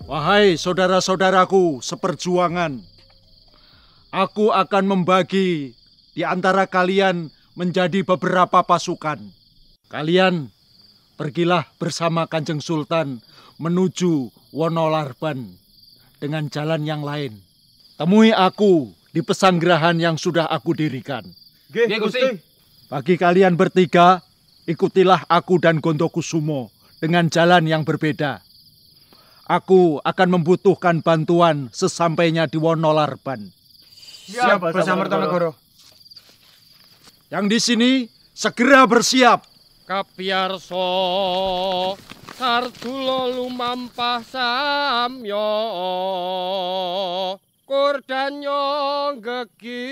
Wahai saudara-saudaraku seperjuangan, aku akan membagi di antara kalian menjadi beberapa pasukan. Kalian pergilah bersama Kanjeng Sultan menuju Wonolarban dengan jalan yang lain. Temui aku di pesanggerahan yang sudah aku dirikan. Nggih, Gusti. Bagi kalian bertiga, ikutilah aku dan Gondokusumo dengan jalan yang berbeda. Aku akan membutuhkan bantuan sesampainya di Wonolarban. Siap, Basamertonegoro. Yang di sini segera bersiap. Kapiyarsa Sardula lumampah samya Kordanya gegirisi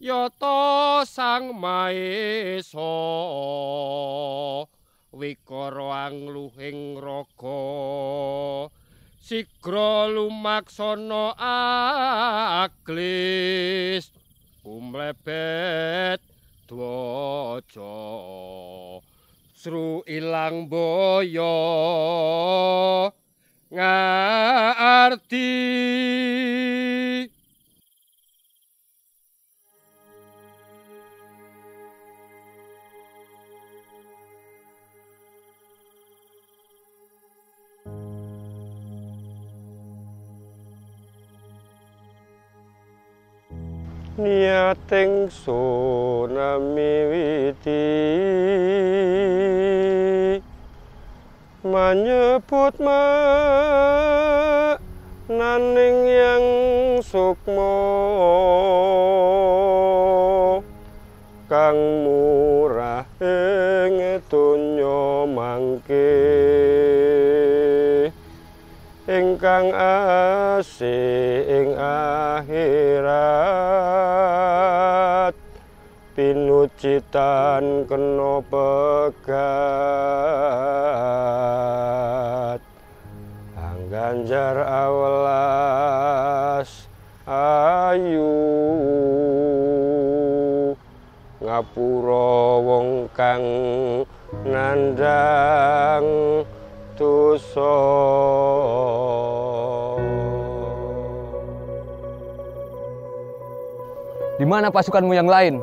Yata Sang Maesa Wikara angluhing raga sigra lumaksana aglis umlebet dwaja sru ilang boyo ngarti. Niating sunamiwiti menyebut naning yang sukma kang murah ing donya mangke ingkang asih ing akhirat pinucitan kena pegat angganjar awelas ayu ngapura wong kang nandhang dosa. Di mana pasukanmu yang lain?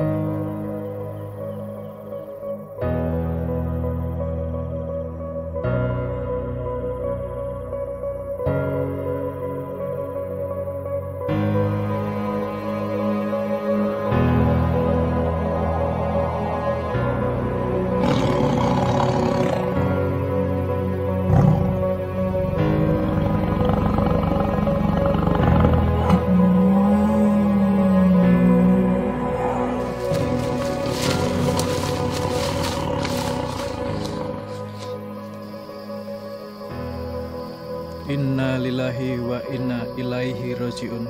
Inna lillahi wa inna ilaihi rajiun.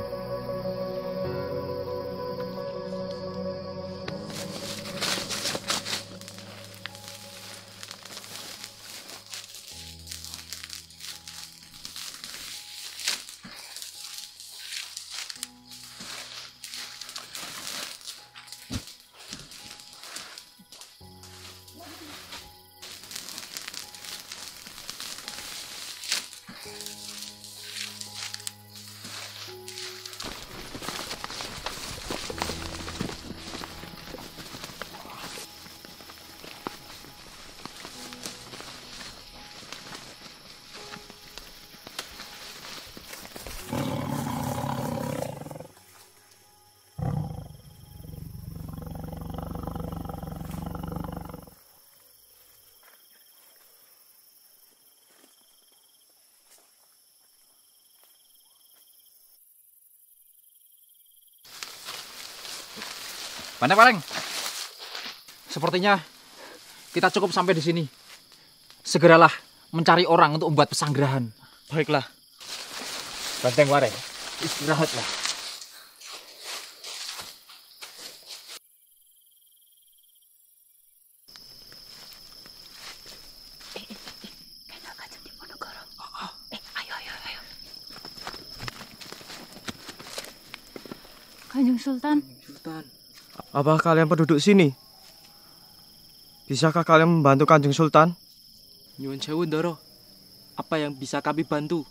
Pandai Pareng, sepertinya kita cukup sampai di sini. Segeralah mencari orang untuk membuat pesanggerahan. Baiklah. Banteng Pareng, istirahatlah. Kanjeng Sultan. Apa kalian penduduk sini? bisakah kalian membantu Kanjeng Sultan? Nyuwun sewu, Ndoro. Apa yang bisa kami bantu?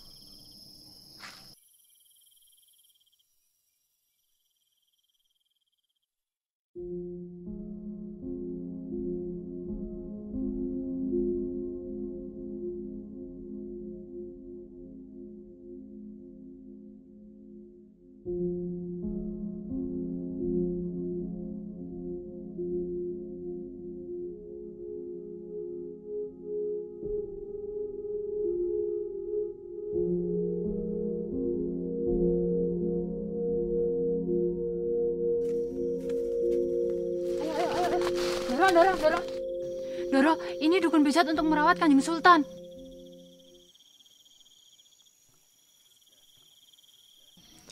Doro, ini dukun bejat untuk merawat Kanjeng Sultan.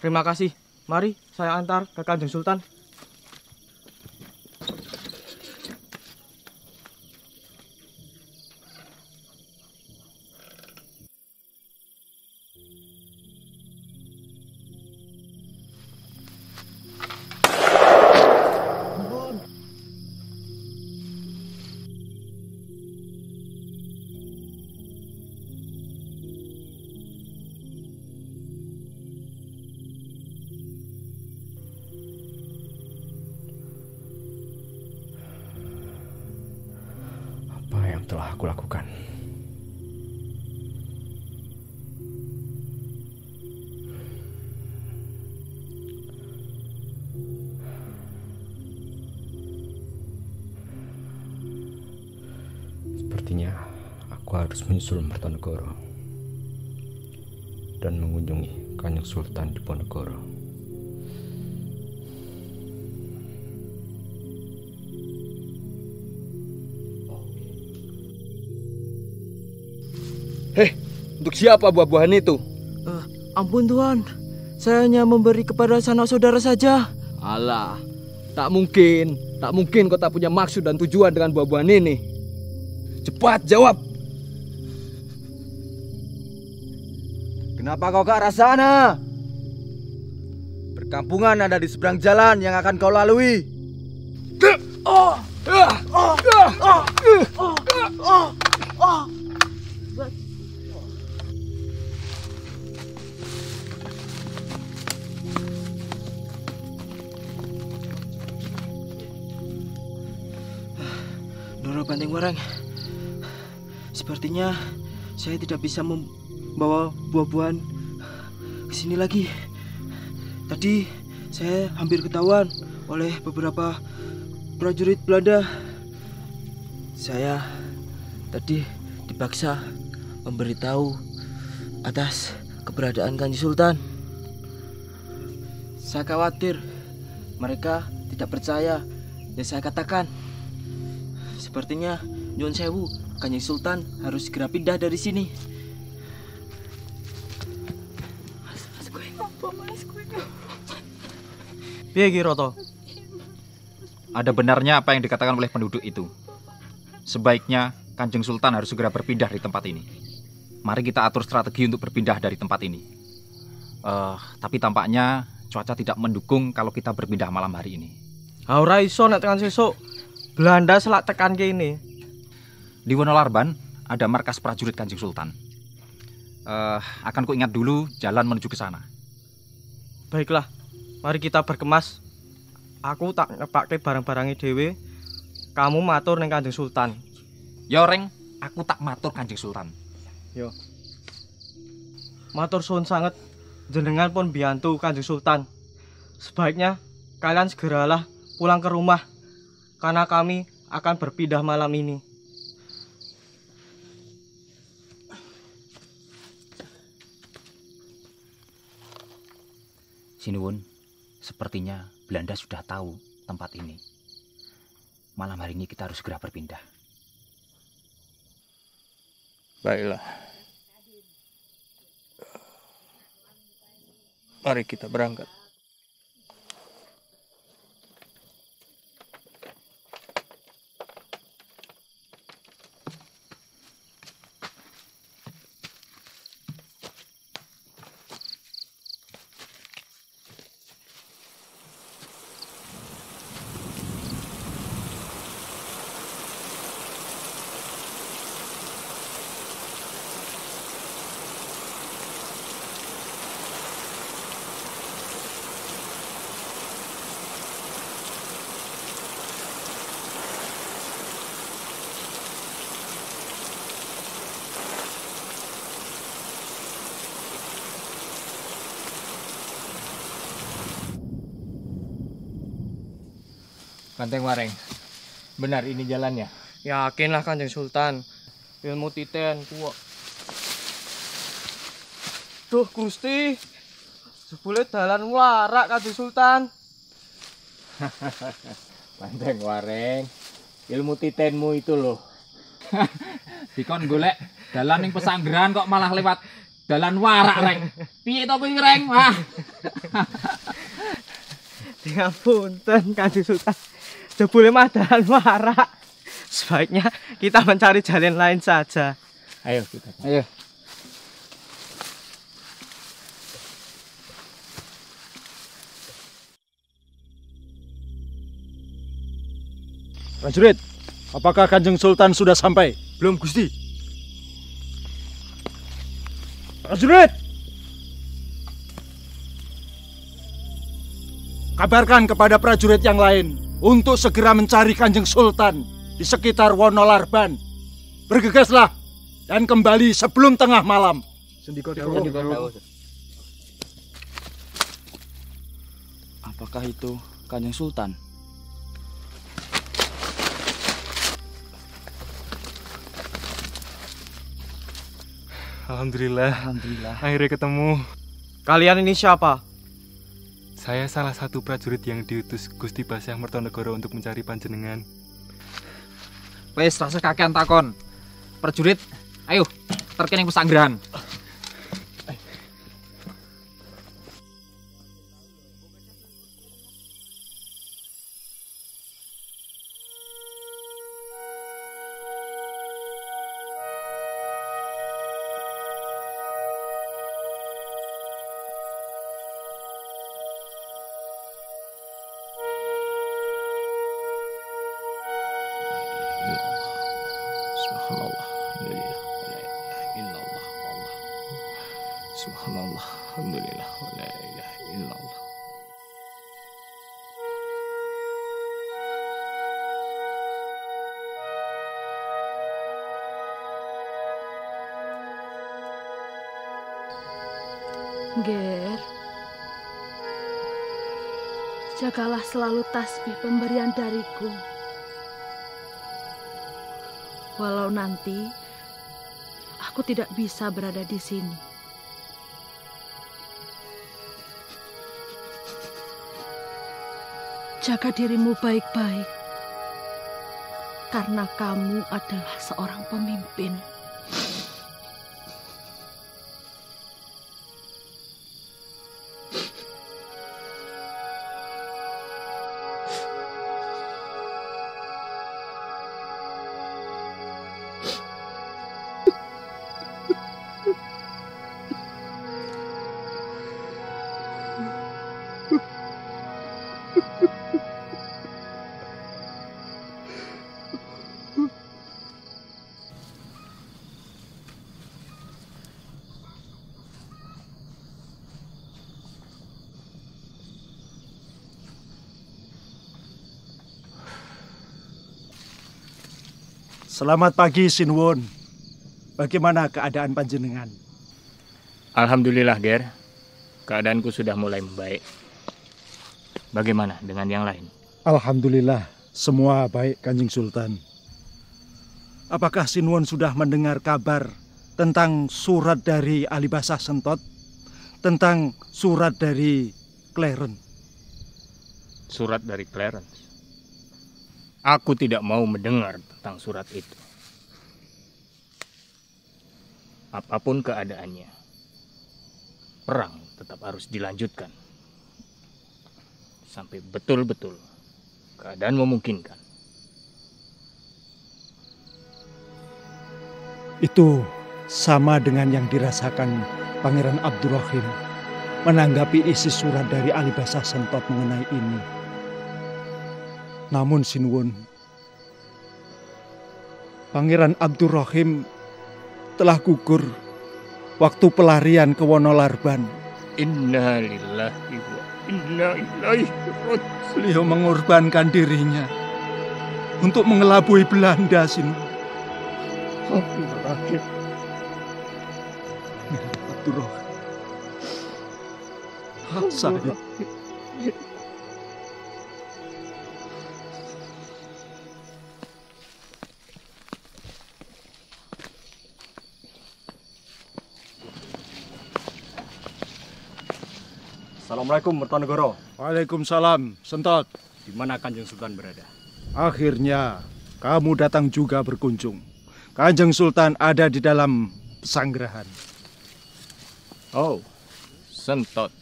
Terima kasih. Mari saya antar ke Kanjeng Sultan. Apa yang telah aku lakukan? Sepertinya aku harus menyusul Martonegoro dan mengunjungi Kanjeng Sultan di Ponegoro. Untuk siapa buah-buahan itu? Ampun Tuhan, saya hanya memberi kepada sanak saudara saja. Alah, tak mungkin kau tak punya maksud dan tujuan dengan buah-buahan ini. Cepat jawab. Kenapa kau ke arah sana? Perkampungan ada di seberang jalan yang akan kau lalui. Ndoro Banteng-Warang, sepertinya saya tidak bisa membawa buah-buahan ke sini lagi. Tadi saya hampir ketahuan oleh beberapa prajurit Belanda. Saya tadi dipaksa memberitahu atas keberadaan Kanjeng Sultan. Saya khawatir mereka tidak percaya yang saya katakan. Sepertinya Nyuwun Sewu, Kanjeng Sultan harus segera pindah dari sini. Piye Ki Roto? Ada benarnya apa yang dikatakan oleh penduduk itu. Sebaiknya Kanjeng Sultan harus segera berpindah dari tempat ini. Mari kita atur strategi untuk berpindah dari tempat ini. Tapi tampaknya cuaca tidak mendukung kalau kita berpindah malam hari ini. Ora iso nek tekan sesuk. Belanda selak tekan kene. Di Wonolarban ada markas prajurit Kanjeng Sultan. Akan ku ingat dulu jalan menuju ke sana. Baiklah, mari kita berkemas. Aku tak ngepake barang-barangnya dhewe. Kamu matur ning Kanjeng Sultan. Ya Reng, aku tak matur Kanjeng Sultan. Yo. Matur suwun sanget. Jenengan pun biantu Kanjeng Sultan. Sebaiknya kalian segeralah pulang ke rumah. Karena kami akan berpindah malam ini. Sinuwun, sepertinya Belanda sudah tahu tempat ini. Malam hari ini kita harus segera berpindah. Baiklah. Mari kita berangkat. Banteng Wareng, benar ini jalannya? Yakinlah Kanjeng Sultan. Ilmu titen kuat. Duh Gusti, jebule dalan warak Kanjeng Sultan. Banteng Wareng, ilmu titenmu itu loh. Dikon golek dalan ning pesanggeran kok malah lewat dalan warak, Reng. Piye to kuwi, Reng? Wah. Ngapunten Kanjeng Sultan. Jebule mah dalan warak. Sebaiknya kita mencari jalan lain saja. Ayo kita. Ayo. Prajurit, apakah Kanjeng Sultan sudah sampai? Belum, Gusti. Prajurit! Kabarkan kepada prajurit yang lain untuk segera mencari Kanjeng Sultan di sekitar Wonolarban. Bergegaslah dan kembali sebelum tengah malam. Apakah itu Kanjeng Sultan? Alhamdulillah. Akhirnya ketemu. Kalian ini siapa? Saya salah satu prajurit yang diutus Gusti Basyah Mertonegoro untuk mencari panjenengan. Wes rasa kakean takon. Prajurit, ayo terkening pesanggrahan. Subhanallah, alhamdulillah, wa la ilaha illallah. Ger, jagalah selalu tasbih pemberian dariku. Walau nanti aku tidak bisa berada di sini. Jaga dirimu baik-baik, karena kamu adalah seorang pemimpin. Selamat pagi, Sinwon. Bagaimana keadaan panjenengan? Alhamdulillah, Ger. Keadaanku sudah mulai membaik. Bagaimana dengan yang lain? Alhamdulillah, semua baik, Kanjeng Sultan. Apakah Sinwon sudah mendengar kabar tentang surat dari Alibasa Sentot? Tentang surat dari Clarence? Surat dari Clarence? Aku tidak mau mendengar tentang surat itu. Apapun keadaannya, perang tetap harus dilanjutkan. Sampai betul-betul keadaan memungkinkan. Itu sama dengan yang dirasakan Pangeran Abdurrahim menanggapi isi surat dari Alibasa Sentot mengenai ini. Namun Sinwon, Pangeran Abdurrahim telah gugur waktu pelarian ke Wonolarban. Inna lillahi wa inna ilaihi raji'un. Beliau mengorbankan dirinya untuk mengelabui Belanda, Sinwon. Abdurrahim. Abdurrahim. Saya Assalamualaikum Mertonegoro. Waalaikumsalam, Sentot. Di mana Kanjeng Sultan berada? Akhirnya kamu datang juga berkunjung. Kanjeng Sultan ada di dalam pesanggerahan. Oh, Sentot.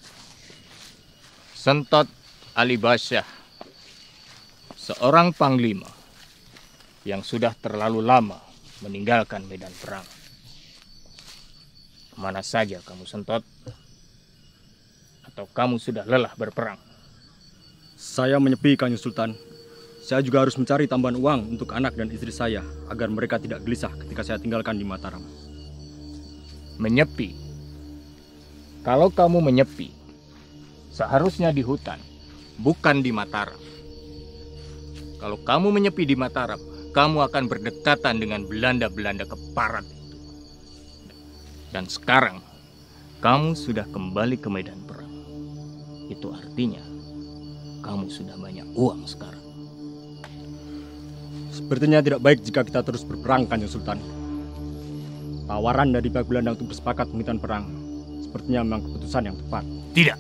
Sentot Ali Basyah. Seorang panglima yang sudah terlalu lama meninggalkan medan perang. Kemana saja kamu, Sentot? Atau kamu sudah lelah berperang? Saya menyepi, Kanjeng Sultan. Saya juga harus mencari tambahan uang untuk anak dan istri saya agar mereka tidak gelisah ketika saya tinggalkan di Mataram. Menyepi? Kalau kamu menyepi, seharusnya di hutan, bukan di Mataram. Kalau kamu menyepi di Mataram, kamu akan berdekatan dengan Belanda-Belanda keparat. Dan sekarang, kamu sudah kembali ke medan perang. Itu artinya, kamu sudah banyak uang sekarang. Sepertinya tidak baik jika kita terus berperang, Kanjeng Sultan. Tawaran dari pihak Belanda untuk bersepakat menghentikan perang sepertinya memang keputusan yang tepat. Tidak.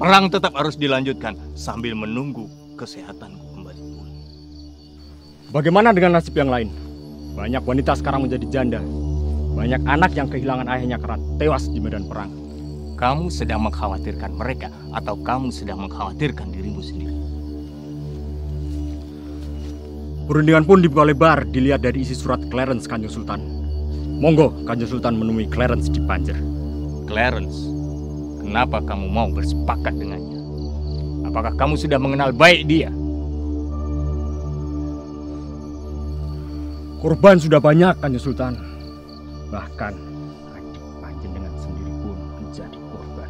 Perang tetap harus dilanjutkan sambil menunggu kesehatanku kembali pulih. Bagaimana dengan nasib yang lain? Banyak wanita sekarang menjadi janda. Banyak anak yang kehilangan ayahnya karena tewas di medan perang. Kamu sedang mengkhawatirkan mereka atau kamu sedang mengkhawatirkan dirimu sendiri? Perundingan pun dibuka lebar dilihat dari isi surat Clarence, Kanjeng Sultan. Monggo Kanjeng Sultan menemui Clarence di Panjer. Clarence, kenapa kamu mau bersepakat dengannya? Apakah kamu sudah mengenal baik dia? Korban sudah banyak, Kanjeng Sultan. Bahkan adik panjenengan sendiri pun menjadi korban.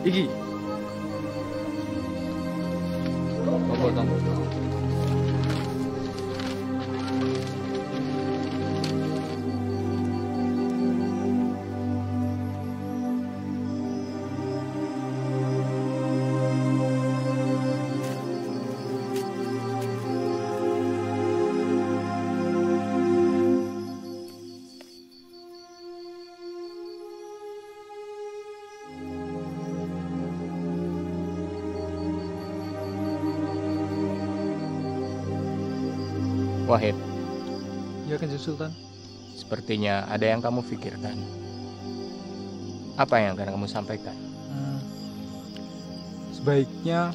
Iki. Tombol. Wahid. Ya, Kanjeng Sultan. Sepertinya ada yang kamu pikirkan. Apa yang akan kamu sampaikan? Sebaiknya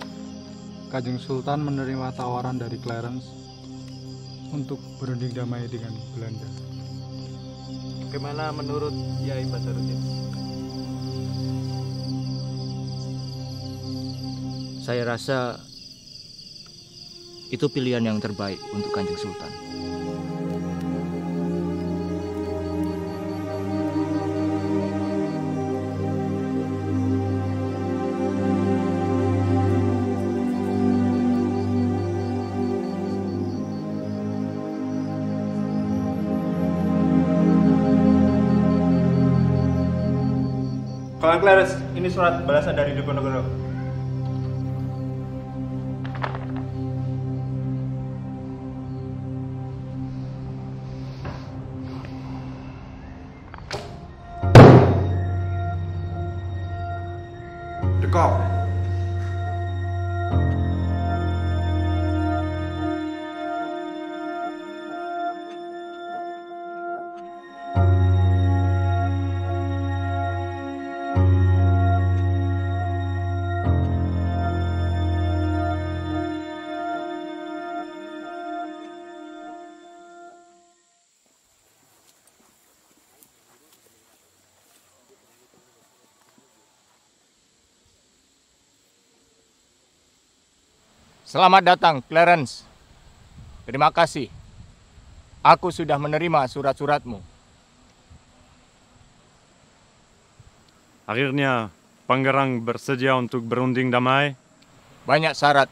Kanjeng Sultan menerima tawaran dari Clarence untuk berunding damai dengan Belanda. Bagaimana menurut Yai Basaruddin? Saya rasa itu pilihan yang terbaik untuk Kanjeng Sultan. Kawan Clarence, ini surat balasan dari Diponegoro. Dekok. Selamat datang, Clarence. Terima kasih. Aku sudah menerima surat-suratmu. Akhirnya, Pangerang bersedia untuk berunding damai? Banyak syarat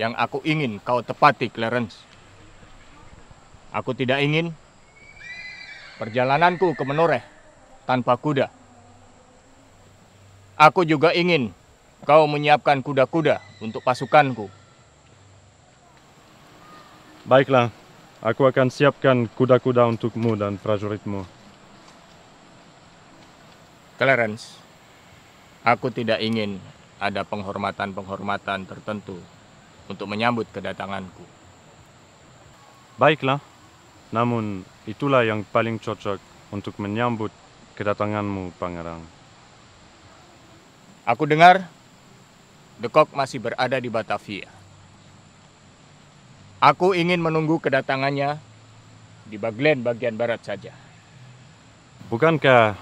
yang aku ingin kau tepati, Clarence. Aku tidak ingin perjalananku ke Menoreh tanpa kuda. Aku juga ingin kau menyiapkan kuda-kuda untuk pasukanku. Baiklah, aku akan siapkan kuda-kuda untukmu dan prajuritmu. Clarence, aku tidak ingin ada penghormatan-penghormatan tertentu untuk menyambut kedatanganku. Baiklah, namun itulah yang paling cocok untuk menyambut kedatanganmu, Pangerang. Aku dengar De Kock masih berada di Batavia. Aku ingin menunggu kedatangannya di Baglen bagian barat saja. Bukankah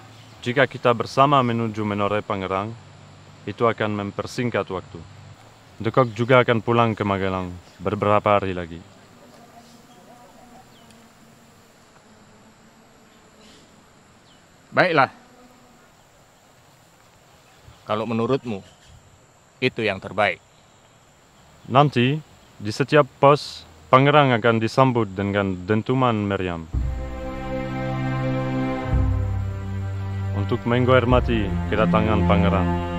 jika kita bersama menuju Menoreh, Pangerang, itu akan mempersingkat waktu? De Kock juga akan pulang ke Magelang beberapa hari lagi. Baiklah. Kalau menurutmu, itu yang terbaik. Nanti, di setiap pos, Pangerang akan disambut dengan dentuman meriam. Untuk menghormati kedatangan Pangerang.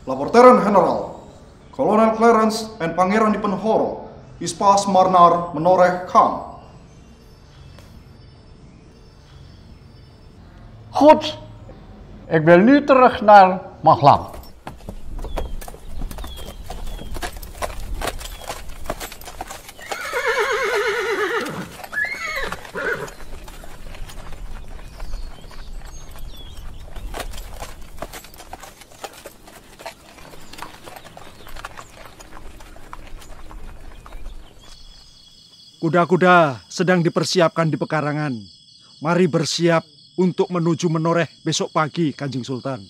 Laporteran General, Kolonel Clarence en Pangeran Diponegoro is pas Marnar Menoreh Khan. Goed, ik wil nu terug naar Magelang. Kuda-kuda sedang dipersiapkan di pekarangan. Mari bersiap untuk menuju Menoreh besok pagi, Kanjeng Sultan.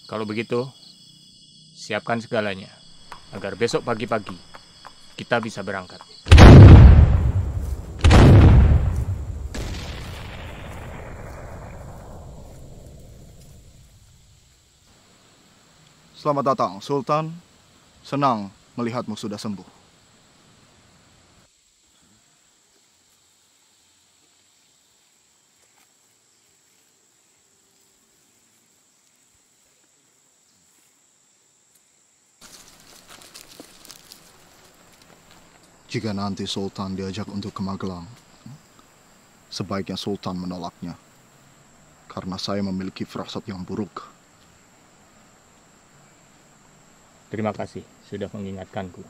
Kalau begitu, siapkan segalanya agar besok pagi-pagi kita bisa berangkat. Selamat datang, Sultan. Senang melihatmu sudah sembuh. Jika nanti Sultan diajak untuk ke Magelang, sebaiknya Sultan menolaknya. Karena saya memiliki firasat yang buruk. Terima kasih sudah mengingatkanku.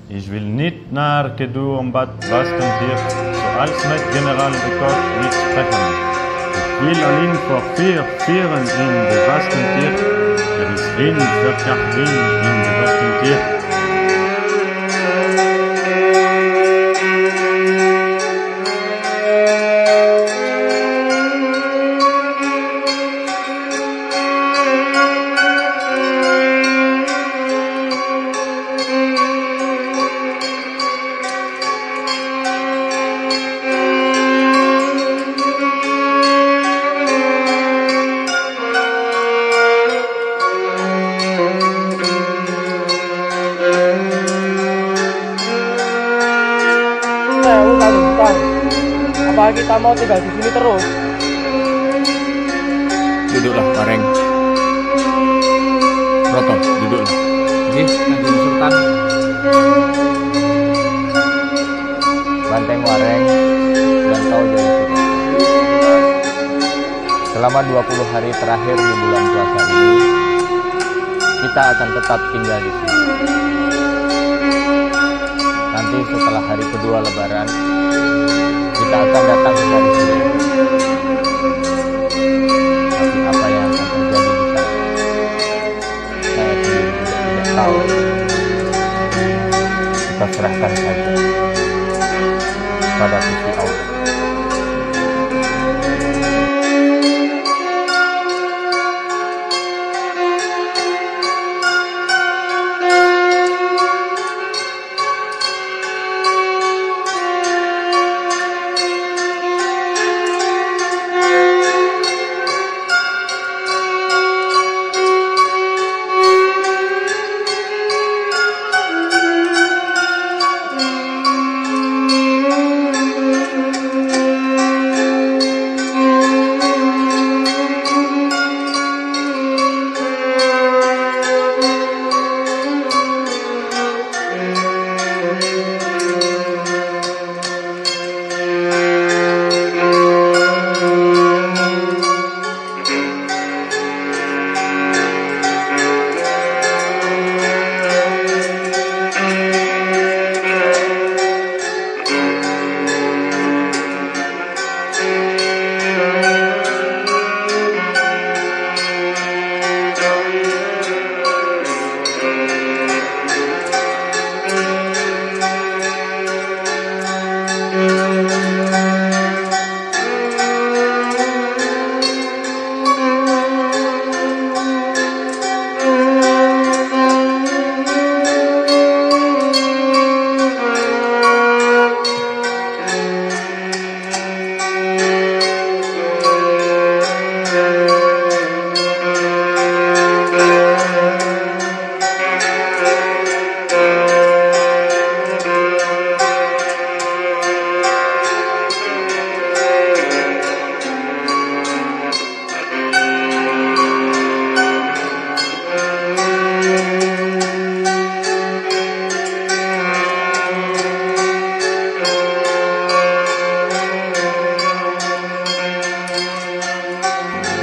Ich will nicht naar kedua omdat Wastendier zoals met generaal de Kok niet spreken. Ik wil alleen voor 4 vieren in de Wastendier. Er is geen verkrachting in de Wastendier. Apa kita mau tinggal di sini terus? Duduklah, Wareng. Roto, duduklah. Nggih, Kanjeng Sultan. Banteng Wareng dan kau jadi Sultan. Selama 20 hari terakhir di bulan puasa ini, kita akan tetap tinggal di sini. Nanti setelah hari kedua Lebaran, kita akan datang ke sini. Tapi apa yang akan terjadi di sana, saya sendiri juga tidak tahu. Kita serahkan saja pada Gusti Allah.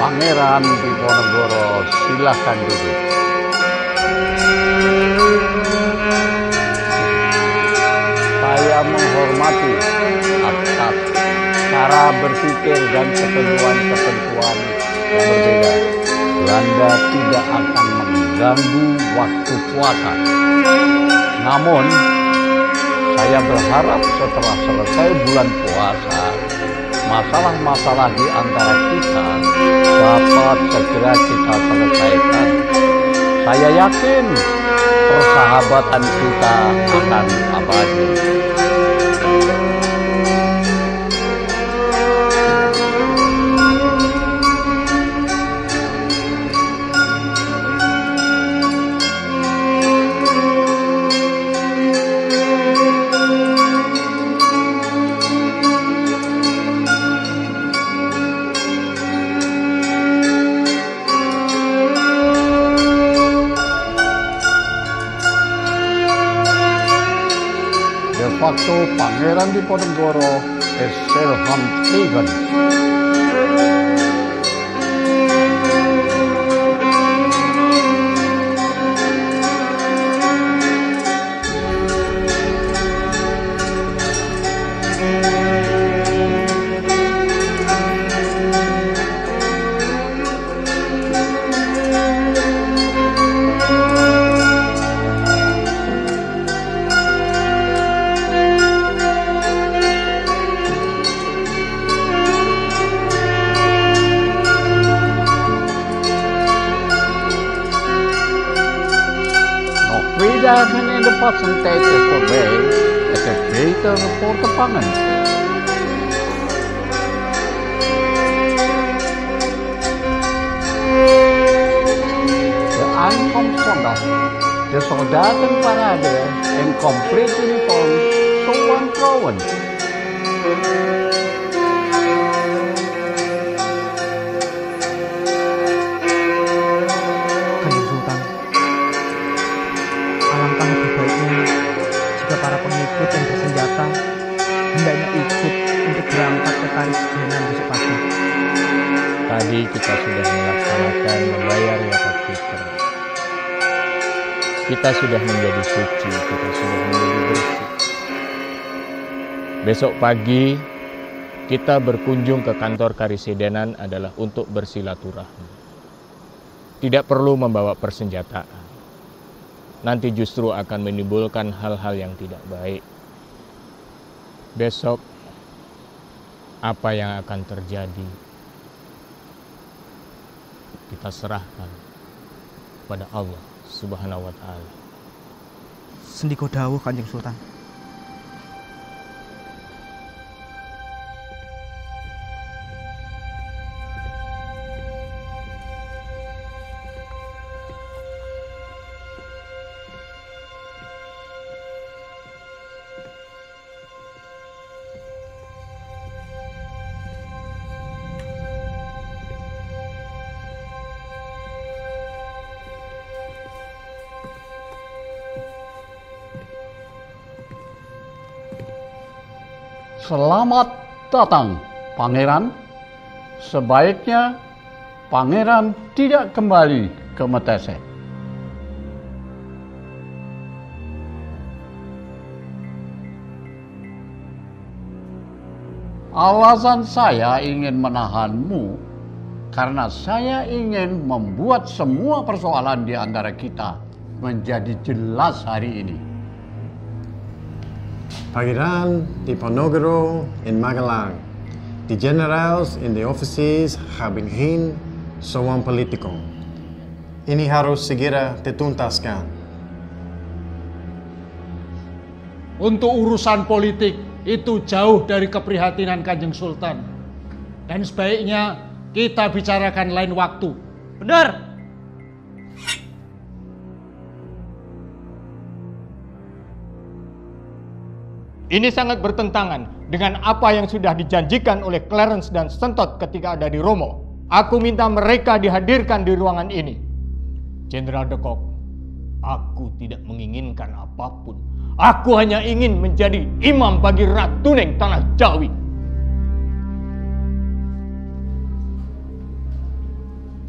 Pangeran Diponegoro, silahkan duduk. Saya menghormati atas cara berpikir dan ketentuan-ketentuan yang berbeda. Belanda tidak akan mengganggu waktu puasa. Namun, saya berharap setelah selesai bulan puasa, masalah-masalah di antara kita dapat segera kita selesaikan. Saya yakin persahabatan kita akan abadi. Waktu Pangeran Diponegoro is Selham Steven. faciliteiten voorbij, het is beter voor te vangen. De aankomst zondag, de soldatenparade in compleet uniform, zo wantrouwen. Kanjeng Sultan, alangkah lebih baiknya jika para pengikut yang bersenjata hendaknya ikut untuk berangkat ke Karisidenan besok pagi. Tadi kita sudah melaksanakan membayar zakat fitrah. Kita sudah menjadi suci, kita sudah menjadi bersih. Besok pagi kita berkunjung ke kantor Karisidenan adalah untuk bersilaturahmi. Tidak perlu membawa persenjataan. Nanti justru akan menimbulkan hal-hal yang tidak baik. Besok apa yang akan terjadi kita serahkan pada Allah Subhanahu wa Ta'ala. Sendiko dawuh Kanjeng Sultan. Selamat datang, Pangeran. Sebaiknya Pangeran tidak kembali ke Metese. Alasan saya ingin menahanmu karena saya ingin membuat semua persoalan di antara kita menjadi jelas hari ini. Pangeran Diponegoro in Magelang. De generals in the offices hebben geen zo'n politico. Ini harus segera dituntaskan. Untuk urusan politik itu jauh dari keprihatinan Kanjeng Sultan. Dan sebaiknya kita bicarakan lain waktu. Benar. Ini sangat bertentangan dengan apa yang sudah dijanjikan oleh Clarence dan Sentot ketika ada di Romo. Aku minta mereka dihadirkan di ruangan ini. Jenderal de Kock, aku tidak menginginkan apapun. Aku hanya ingin menjadi imam bagi Ratu Neng Tanah Jawi.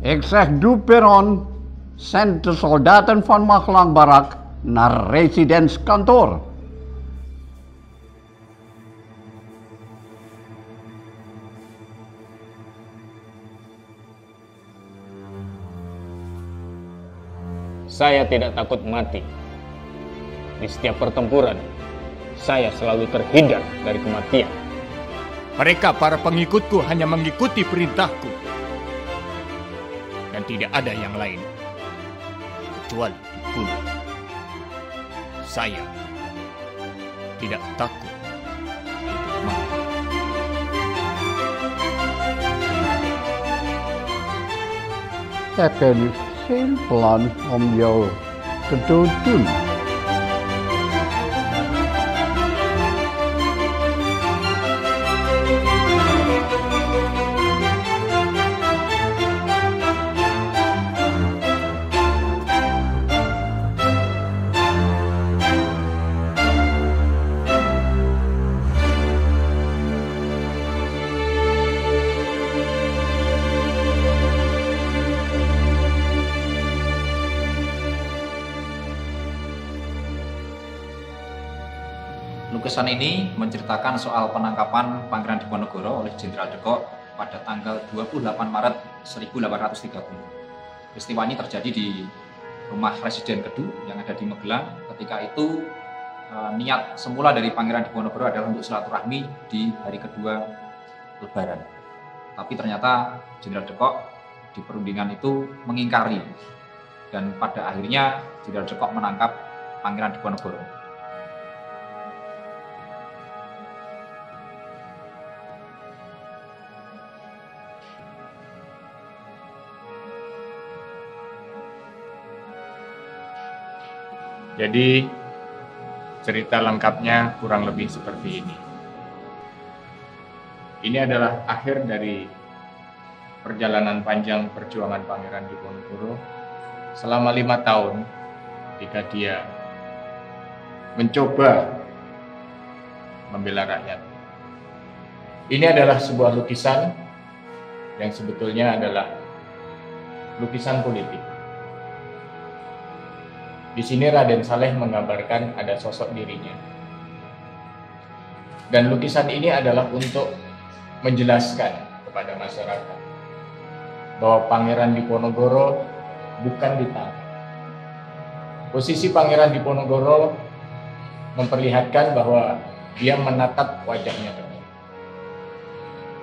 Ik zeg doe Peron, zend de soldaten van Magelang Barak naar residentskantoor. Saya tidak takut mati. Di setiap pertempuran, saya selalu terhindar dari kematian. Mereka, para pengikutku, hanya mengikuti perintahku. Dan tidak ada yang lain. Kecuali dibunuh. Saya tidak takut untuk mati. Heb jij nu geen plan om jou te doden? Lukisan ini menceritakan soal penangkapan Pangeran Diponegoro oleh Jenderal de Kock pada tanggal 28 Maret 1830. Peristiwa ini terjadi di rumah Residen Kedu yang ada di Magelang. Ketika itu niat semula dari Pangeran Diponegoro adalah untuk silaturahmi di hari kedua Lebaran. Tapi ternyata Jenderal de Kock di perundingan itu mengingkari. Dan pada akhirnya Jenderal de Kock menangkap Pangeran Diponegoro. Jadi cerita lengkapnya kurang lebih seperti ini. Ini adalah akhir dari perjalanan panjang perjuangan Pangeran Diponegoro selama 5 tahun ketika dia mencoba membela rakyat. Ini adalah sebuah lukisan yang sebetulnya adalah lukisan politik. Di sini Raden Saleh menggambarkan ada sosok dirinya. Dan lukisan ini adalah untuk menjelaskan kepada masyarakat bahwa Pangeran Diponegoro bukan ditangkap. Posisi Pangeran Diponegoro memperlihatkan bahwa dia menatap wajahnya tegak.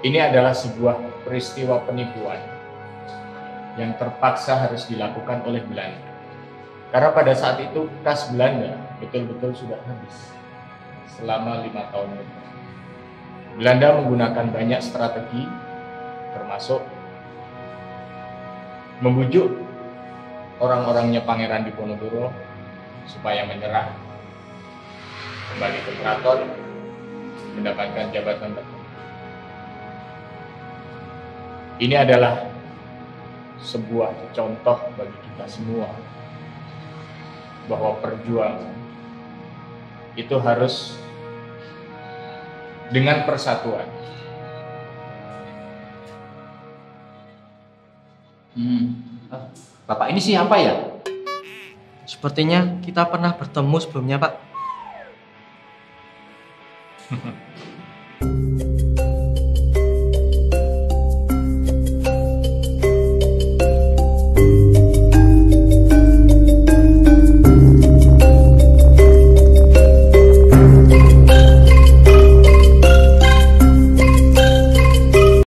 Ini adalah sebuah peristiwa penipuan yang terpaksa harus dilakukan oleh Belanda. Karena pada saat itu kas Belanda betul-betul sudah habis selama 5 tahun itu. Belanda menggunakan banyak strategi, termasuk membujuk orang-orangnya Pangeran Diponegoro supaya menyerah, kembali ke keraton, mendapatkan jabatan tertentu. Ini adalah sebuah contoh bagi kita semua bahwa perjuangan itu harus dengan persatuan. Bapak ini siapa ya? Sepertinya kita pernah bertemu sebelumnya, Pak.